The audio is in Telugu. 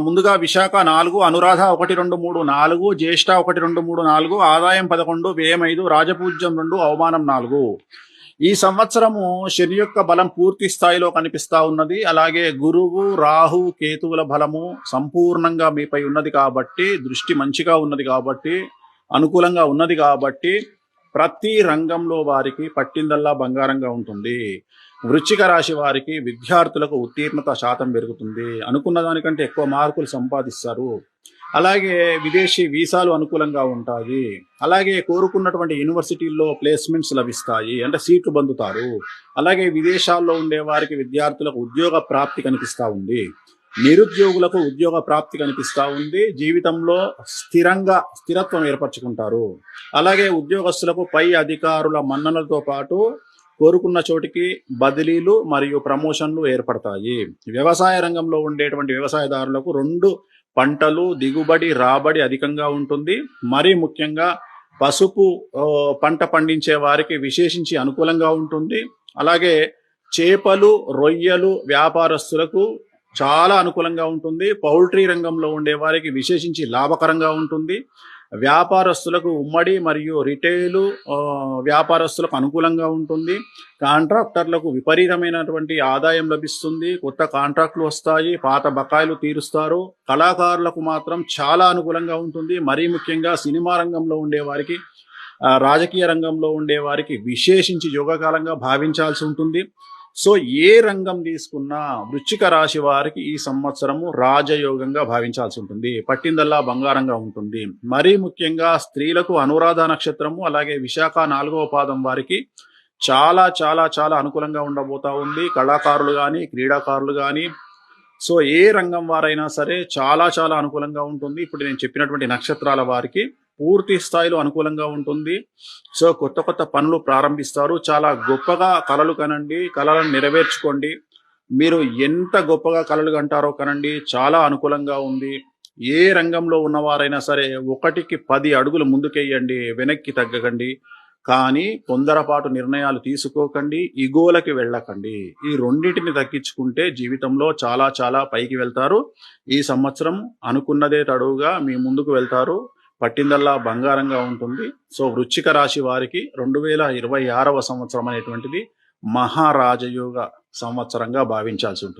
ముందుగా విశాఖ 4, అనురాధ 1, 2, 3, 4, జ్యేష్ఠ 1, 2, 3, 4, ఆదాయం 11, వ్యయం 5, రాజపూజ్యం 2, అవమానం 4. ఈ సంవత్సరము శని యొక్క బలం పూర్తి స్థాయిలో కనిపిస్తా ఉన్నది. అలాగే గురువు, రాహు, కేతువుల బలము సంపూర్ణంగా మీపై ఉన్నది కాబట్టి, దృష్టి మంచిగా ఉన్నది కాబట్టి, అనుకూలంగా ఉన్నది కాబట్టి ప్రతి రంగంలో వారికి పట్టిందల్లా బంగారంగా ఉంటుంది. వృశ్చిక రాశి వారికి విద్యార్థులకు ఉత్తీర్ణత శాతం పెరుగుతుంది. అనుకున్న దానికంటే ఎక్కువ మార్కులు సంపాదిస్తారు. అలాగే విదేశీ వీసాలు అనుకూలంగా ఉంటాయి. అలాగే కోరుకున్నటువంటి యూనివర్సిటీల్లో ప్లేస్మెంట్స్ లభిస్తాయి, అంటే సీట్లు పొందుతారు. అలాగే విదేశాల్లో ఉండే వారికి విద్యార్థులకు ఉద్యోగ ప్రాప్తి కనిపిస్తూ ఉంది. నిరుద్యోగులకు ఉద్యోగ ప్రాప్తి కనిపిస్తూ ఉంది. జీవితంలో స్థిరత్వం ఏర్పరచుకుంటారు. అలాగే ఉద్యోగస్తులకు పై అధికారుల మన్ననలతో పాటు కోరుకున్న చోటికి బదిలీలు మరియు ప్రమోషన్లు ఏర్పడతాయి. వ్యవసాయ రంగంలో ఉండేటువంటి వ్యవసాయదారులకు 2 పంటలు దిగుబడి రాబడి అధికంగా ఉంటుంది. మరీ ముఖ్యంగా పసుపు పంట పండించే వారికి విశేషించి అనుకూలంగా ఉంటుంది. అలాగే చేపలు, రొయ్యలు వ్యాపారస్తులకు చాలా అనుకూలంగా ఉంటుంది. పౌల్ట్రీ రంగంలో ఉండే వారికి విశేషించి లాభకరంగా ఉంటుంది. వ్యాపారస్తులకు ఉమ్మడి మరియు రిటైలు వ్యాపారస్తులకు అనుకూలంగా ఉంటుంది. కాంట్రాక్టర్లకు విపరీతమైనటువంటి ఆదాయం లభిస్తుంది. కొత్త కాంట్రాక్టులు వస్తాయి, పాత బకాయిలు తీరుస్తారు. కళాకారులకు మాత్రం చాలా అనుకూలంగా ఉంటుంది. మరీ ముఖ్యంగా సినిమా రంగంలో ఉండే వారికి, రాజకీయ రంగంలో ఉండే వారికి విశేషించి యోగకాలంగా భావించాల్సి ఉంటుంది. సో ఏ రంగం తీసుకున్నా వృశ్చిక రాశి వారికి ఈ సంవత్సరము రాజయోగంగా భావించాల్సి ఉంటుంది. పట్టిందల్లా బంగారంగా ఉంటుంది. మరీ ముఖ్యంగా స్త్రీలకు అనురాధ నక్షత్రము, అలాగే విశాఖ 4వ పాదం వారికి చాలా చాలా చాలా అనుకూలంగా ఉండబోతా ఉంది. కళాకారులు కానీ, క్రీడాకారులు కానీ, సో ఏ రంగం వారైనా సరే చాలా చాలా అనుకూలంగా ఉంటుంది. ఇప్పుడు నేను చెప్పినటువంటి నక్షత్రాల వారికి పూర్తి స్థాయిలో అనుకూలంగా ఉంటుంది. సో కొత్త కొత్త పనులు ప్రారంభిస్తారు. చాలా గొప్పగా కలలు కనండి, కలలను నెరవేర్చుకోండి. మీరు ఎంత గొప్పగా కలలు కంటారో కనండి, చాలా అనుకూలంగా ఉంది. ఏ రంగంలో ఉన్నవారైనా సరే 1కి 10 అడుగులు ముందుకెయ్యండి, వెనక్కి తగ్గకండి. కానీ తొందరపాటు నిర్ణయాలు తీసుకోకండి, ఇగోలకి వెళ్ళకండి. ఈ రెండింటిని తగ్గించుకుంటే జీవితంలో చాలా చాలా పైకి వెళ్తారు. ఈ సంవత్సరం అనుకున్నదే తడువుగా మీ ముందుకు వెళ్తారు. పట్టిందల్లా బంగారంగా ఉంటుంది. సో వృశ్చిక రాశి వారికి 2026వ సంవత్సరం అనేటువంటిది మహారాజయోగ సంవత్సరంగా భావించాల్సి ఉంటుంది.